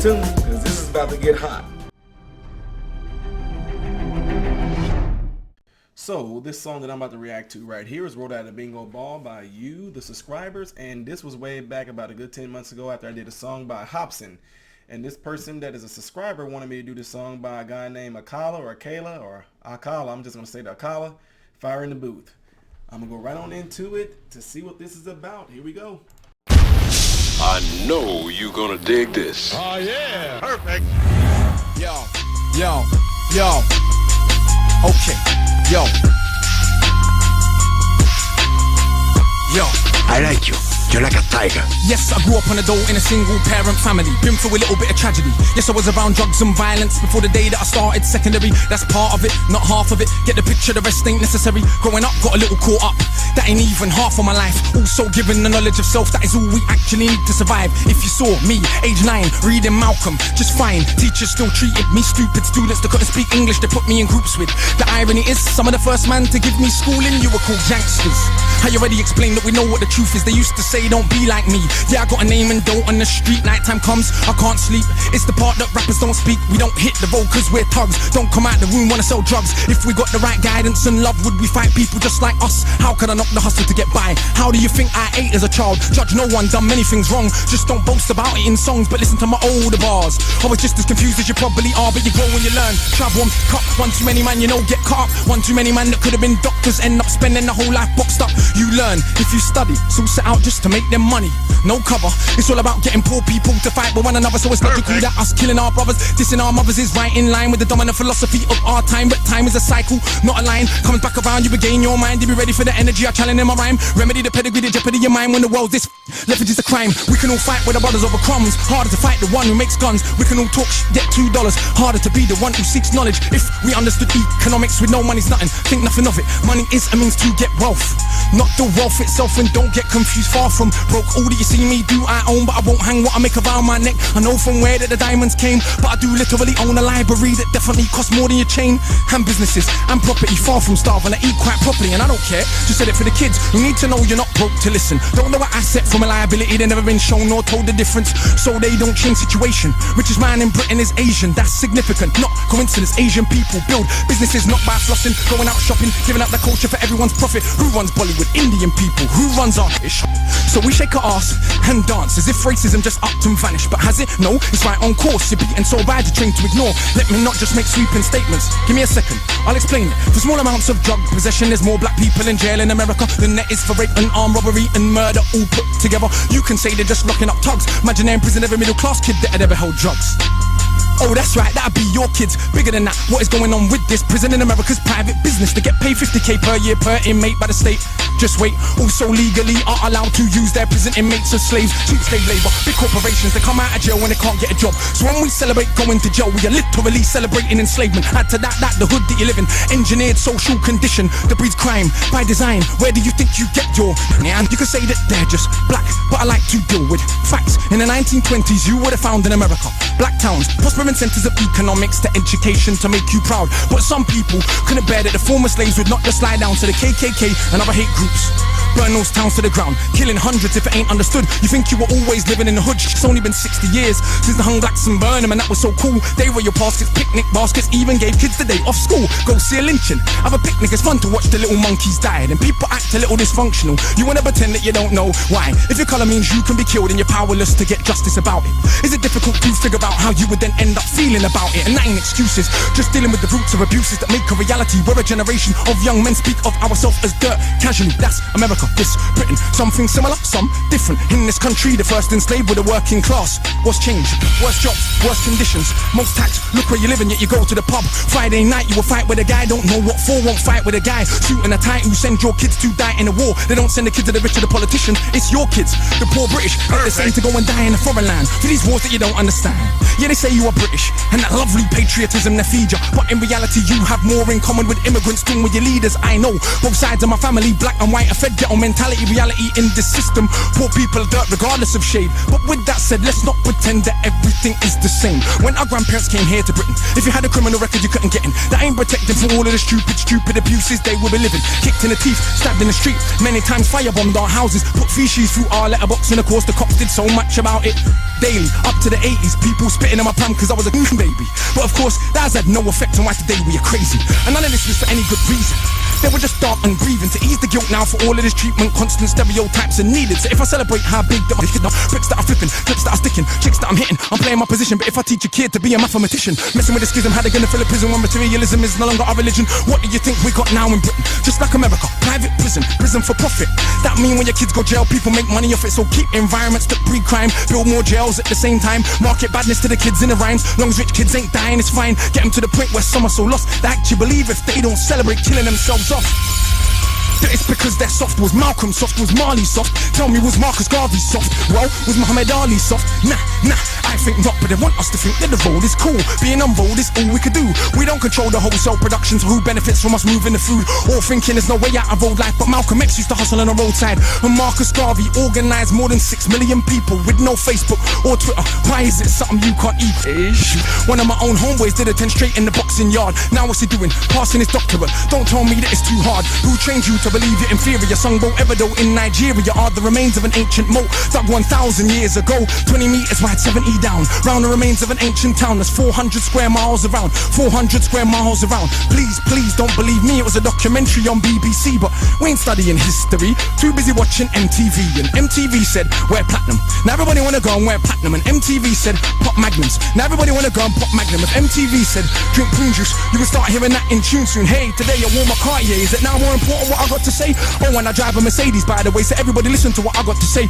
tuned, because this is about to get hot. So, this song that I'm about to react to right here is Rolled Out of Bingo Ball by you, the subscribers, and this was way back about a good 10 months ago after I did a song by Hobson. And this person that is a subscriber wanted me to do this song by a guy named Akala or Akala, I'm just going to say the Akala, Fire in the Booth. I'm going to go right on into it to see what this is about. Here we go. I know you're going to dig this. Oh, yeah. Perfect. Yo. Okay. Yo. I like you. You're like a tiger. Yes, I grew up on a dole in a single parent family. Been through a little bit of tragedy. Yes, I was around drugs and violence before the day that I started secondary. That's part of it, not half of it. Get the picture, the rest ain't necessary. Growing up, got a little caught up. That ain't even half of my life. Also given the knowledge of self, that is all we actually need to survive. If you saw me, age 9, reading Malcolm, just fine. Teachers still treated me stupid. Students that couldn't speak English, they put me in groups with. The irony is, some of the first man to give me schooling, you were called youngsters. I already explained that we know what the truth is. They used to say don't be like me. Yeah, I got a name and dough on the street. Nighttime comes, I can't sleep. It's the part that rappers don't speak. We don't hit the road cause we're thugs. Don't come out the room wanna sell drugs. If we got the right guidance and love, would we fight people just like us? How could I knock the hustle to get by? How do you think I ate as a child? Judge no one, done many things wrong. Just don't boast about it in songs, but listen to my older bars. I was just as confused as you probably are, but you grow when you learn. Travel and cut, one too many man, you know, get caught up. One too many man that could have been doctors, end up spending the whole life boxed up. You learn if you study, so set out just to make them money. No cover, it's all about getting poor people to fight with one another. So it's logical that us killing our brothers, dissing our mothers is right in line with the dominant philosophy of our time. But time is a cycle, not a line. Comes back around, you regain your mind. You be ready for the energy I challenge in my rhyme. Remedy the pedigree, the jeopardy your mind. When the world's this leverage is a crime. We can all fight with our brothers over crumbs. Harder to fight the one who makes guns. We can all talk get $2. Harder to be the one who seeks knowledge. If we understood economics with no money's nothing, think nothing of it. Money is a means to get wealth, not the wealth itself. And don't get confused, far from broke. All that you see me do I own, but I won't hang what I make around my neck. I know from where that the diamonds came, but I do literally own a library that definitely costs more than your chain. And businesses and property, far from starving. I eat quite properly and I don't care. Just said it for the kids who need to know you're not broke to listen. Don't know an asset from a liability, they never been shown nor told the difference, so they don't change situation. Richest man in Britain is Asian, that's significant, not coincidence. Asian people build businesses not by flossing, going out shopping, giving up the culture for everyone's profit. Who runs Bollywood? Indian people. Who runs our ish? So we shake our ass and dance as if racism just upped and vanished. But has it? No, it's right on course. You're beaten so bad you're trained to ignore. Let me not just make sweeping statements. Give me a second, I'll explain it. For small amounts of drug possession, there's more black people in jail in America than there is for rape and armed robbery and murder all put together. You can say they're just locking up thugs. Imagine they're in prison, every middle class kid that had ever held drugs. Oh, that's right, that'd be your kids. Bigger than that, what is going on with this? Prison in America's private business. They get paid 50k per year per inmate by the state. Just wait, also legally are allowed to use their prison inmates as slaves. Cheap slave labor, big corporations, they come out of jail when they can't get a job. So when we celebrate going to jail, we are literally celebrating enslavement. Add to that, the hood that you live in, engineered social condition that breeds crime by design. Where do you think you get your man? You could say that they're just black, but I like to deal with facts. In the 1920s, you would have found in America black towns, prospering centers of economics to education to make you proud. But some people couldn't bear that the former slaves would not just lie down to the KKK and other hate groups. Burn those towns to the ground, killing hundreds if it ain't understood. You think you were always living in the hood? It's only been 60 years since they hung blacks and burned them, and that was so cool. They were your baskets, picnic baskets, even gave kids the day off school. Go see a lynching, have a picnic, it's fun to watch the little monkeys die. And people act a little dysfunctional, you wanna pretend that you don't know why. If your colour means you can be killed and you're powerless to get justice about it, is it difficult to figure out how you would then end up feeling about it? And that ain't excuses, just dealing with the roots of abuses that make a reality. We're a generation of young men speak of ourselves as dirt casually. That's America, this Britain. Something similar, some different. In this country, the first enslaved were the working class. What's changed? Worse jobs, worse conditions, most tax. Look where you live and yet you go to the pub. Friday night you will fight with a guy, don't know what for, won't fight with a guy. Suit and a tie who send your kids to die in a war. They don't send the kids to the rich or the politicians, it's your kids, the poor British, that they send to go and die in a foreign land for these wars that you don't understand. Yeah, they say you are British and that lovely patriotism they feed you, but in reality you have more in common with immigrants than with your leaders. I know both sides of my family, black and white, are fed you ghetto mentality, reality in this system. Poor people are dirt regardless of shade. But with that said, let's not pretend that everything is the same. When our grandparents came here to Britain, if you had a criminal record you couldn't get in. That ain't protected from all of the stupid abuses they will be living. Kicked in the teeth, stabbed in the street, many times firebombed our houses, put feces through our letterbox, and of course the cops did so much about it. Daily, up to the 80s, people spitting in my pram cause I was a baby. But of course, that has had no effect on why today we are crazy. And none of this was for any good reason. They were just dark and grieving. To ease the guilt now for all of this treatment, constant stereotypes are needed. So if I celebrate how big that my bricks that I'm flipping, clips that are sticking, chicks that I'm hitting, I'm playing my position. But if I teach a kid to be a mathematician, messing with the schism, how they gonna fill a prison when materialism is no longer our religion? What do you think we got now in Britain? Just like America, private prison for profit. That mean when your kids go jail, people make money off it. So keep environments that breed crime, build more jails at the same time, market badness to the kids in the rhymes. Long as rich kids ain't dying, it's fine. Get them to the point where some are so lost they actually believe if they don't celebrate killing themselves off. That it's because they're soft. Was Malcolm soft? Was Marley soft? Tell me, was Marcus Garvey soft? Well, was Muhammad Ali soft? Nah, I think not, but they want us to think that the road is cool. Being on road is all we could do. We don't control the wholesale production, so who benefits from us moving the food? Or thinking there's no way out of road life, but Malcolm X used to hustle on the roadside. And Marcus Garvey organised more than 6 million people with no Facebook or Twitter. Why is it something you can't eat? One of my own homeboys did attend straight in the boxing yard. Now what's he doing? Passing his doctorate. Don't tell me that it's too hard. Who trained you to believe you're inferior? Songbo Ebedo in Nigeria are the remains of an ancient moat dug 1,000 years ago, 20 meters wide, 70 down. Round the remains of an ancient town that's 400 square miles around. 400 square miles around. Please don't believe me, it was a documentary on BBC, but we ain't studying history. Too busy watching MTV, and MTV said wear platinum. Now everybody wanna go and wear platinum, and MTV said pop magnums. Now everybody wanna go and pop magnum. If MTV said drink prune juice, you will start hearing that in tune soon. Hey, today I wore my Cartier. Is it now more important what I got to say? Oh, and I drive a Mercedes, by the way, so everybody listen to what I got to say.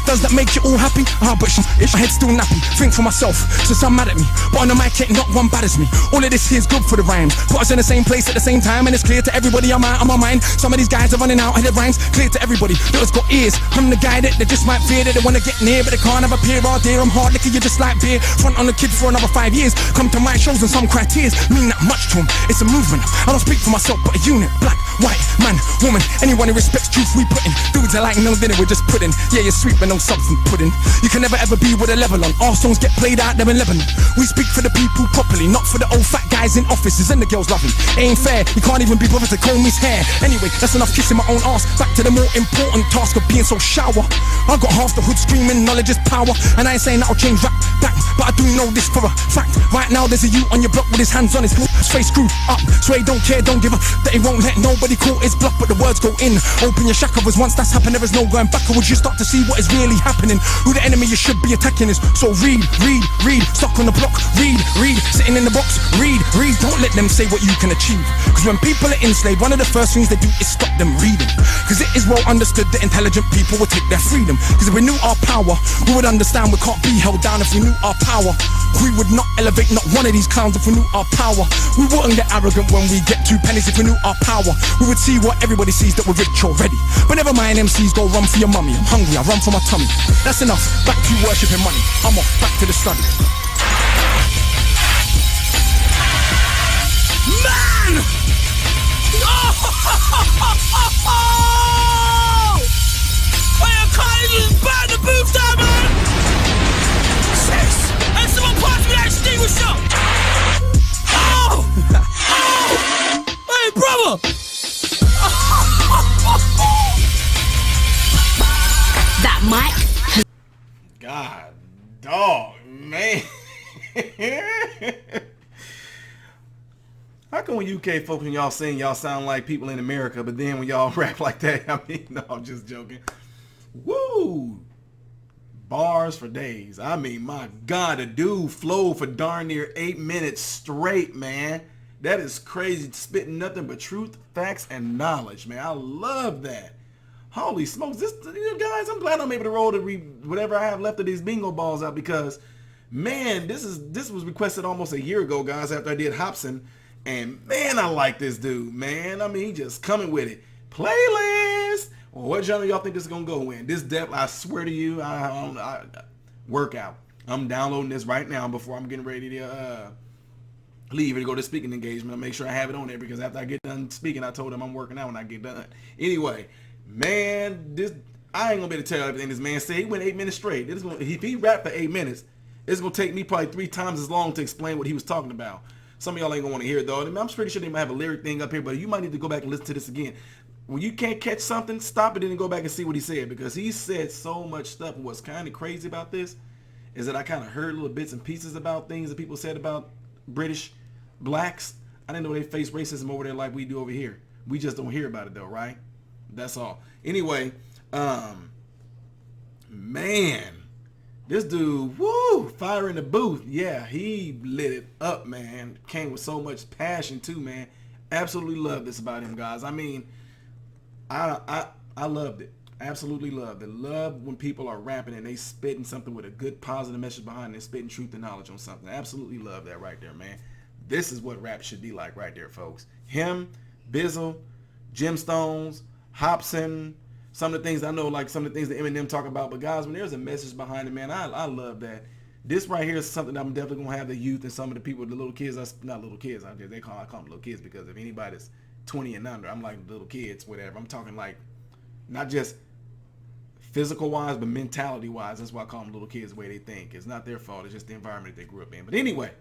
Does that make you all happy? But it's my head still nappy. Think for myself, so some mad at me, but on the mic ain't not one bad as me. All of this here's good for the rhymes. Put us in the same place at the same time, and it's clear to everybody I'm out of my mind. Some of these guys are running out of their rhymes. Clear to everybody that has got ears. I'm the guy that they just might fear, that they wanna get near, but they can't have a peer. Oh dear, I'm hard liquor, you just like beer. Front on the kids for another 5 years. Come to my shows and some cry tears. Mean that much to them, it's a movement. I don't speak for myself, but a unit. Black, white, man, woman, anyone who respects truth we put in. Dudes are like no dinner, we're just pudding. Yeah, you're sweet but no substance pudding. You can never ever be with a level on. Our songs get played out there in Lebanon. We speak for the people properly, not for the old fat guys in offices and the girls loving. It ain't fair, you can't even be bothered to comb his hair. Anyway, that's enough kissing my own ass. Back to the more important task of being so shower. I got half the hood screaming, knowledge is power. And I ain't saying that'll change rap back, but I do know this for a fact. Right now there's a youth on your block with his hands on his face screwed up. So he don't care, don't give a that he won't let nobody call his bluff, but the words go in. Open your shackles, once that's happened there is no going backwards. You start to see what is really happening. Who the enemy you should be attacking is. So read, stuck on the block, read, sitting in the box, read, don't let them say what you can achieve. Cause when people are enslaved, one of the first things they do is stop them reading. Cause it is well understood that intelligent people will take their freedom. Cause if we knew our power, we would understand we can't be held down. If we knew our power, we would not elevate not one of these clowns. If we knew our power, we wouldn't get arrogant when we get 2 pennies. If we knew our power, we would see what everybody sees, that we're rich already. But never mind, MCs go run for your mummy. I'm hungry, I run for my tummy. That's enough, back to worshipping money. I'm off, back to the study. Man! Hey, Akala just burned the booth down, man! Hey, someone pass me that extinguisher! Hey, brother! That mic. God, dog, man. How come when UK folks, when y'all sing, y'all sound like people in America, but then when y'all rap like that, I mean, no, I'm just joking. Woo! Bars for days. I mean, my God, the dude flowed for darn near 8 minutes straight, man. That is crazy. Spitting nothing but truth, facts, and knowledge, man. I love that. Holy smokes. This, guys, I'm glad I'm able to roll whatever I have left of these bingo balls out, because, man, this was requested almost a year ago, guys, after I did Hobson. And, man, I like this dude, man. I mean, he just coming with it. Playlist. Well, what genre y'all think this is going to go in? This depth, I swear to you, I workout. I'm downloading this right now before I'm getting ready to leave and go to speaking engagement. I'll make sure I have it on there, because after I get done speaking, I told him I'm working out when I get done. Anyway, Man, this I ain't gonna be able to tell you everything this man said. He went 8 minutes straight. If he rapped for 8 minutes, it's gonna take me probably 3 times as long to explain what he was talking about. Some of y'all ain't gonna want to hear it though. I mean, I'm pretty sure they might have a lyric thing up here, but you might need to go back and listen to this again. When you can't catch something, stop it and then go back and see what he said, because he said so much stuff. And what's kind of crazy about this is that I kind of heard little bits and pieces about things that people said about British blacks. I didn't know they face racism over there like we do over here. We just don't hear about it though, right? That's all. Anyway, man, this dude, woo, fire in the booth. Yeah, he lit it up, man. Came with so much passion too, man. Absolutely love this about him, guys. I mean, I loved it. Absolutely loved it. Love when people are rapping and they spitting something with a good positive message behind it, spitting truth and knowledge on something. Absolutely love that right there, man. This is what rap should be like right there, folks. Him, Bizzle, Gemstones, Hobson, some of the things I know, like some of the things that Eminem talk about. But guys, when there's a message behind it, man, I love that. This right here is something that I'm definitely gonna have the youth and some of the people, the little kids, not little kids out there. I call them little kids because if anybody's 20 and under, I'm like little kids, whatever. I'm talking like not just physical wise, but mentality wise. That's why I call them little kids the way they think. It's not their fault. It's just the environment that they grew up in. But anyway,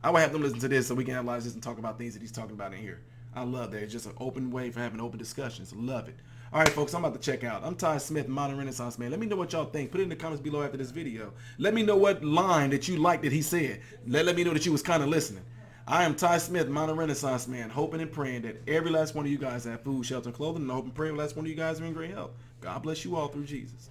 I will have them listen to this so we can analyze this and talk about things that he's talking about in here. I love that. It's just an open way for having open discussions. Love it. All right, folks, I'm about to check out. I'm Ty Smith, Modern Renaissance Man. Let me know what y'all think. Put it in the comments below after this video. Let me know what line that you liked that he said. Let me know that you was kind of listening. I am Ty Smith, Modern Renaissance Man, hoping and praying that every last one of you guys have food, shelter, and clothing, and I hope and pray every last one of you guys are in great health. God bless you all through Jesus.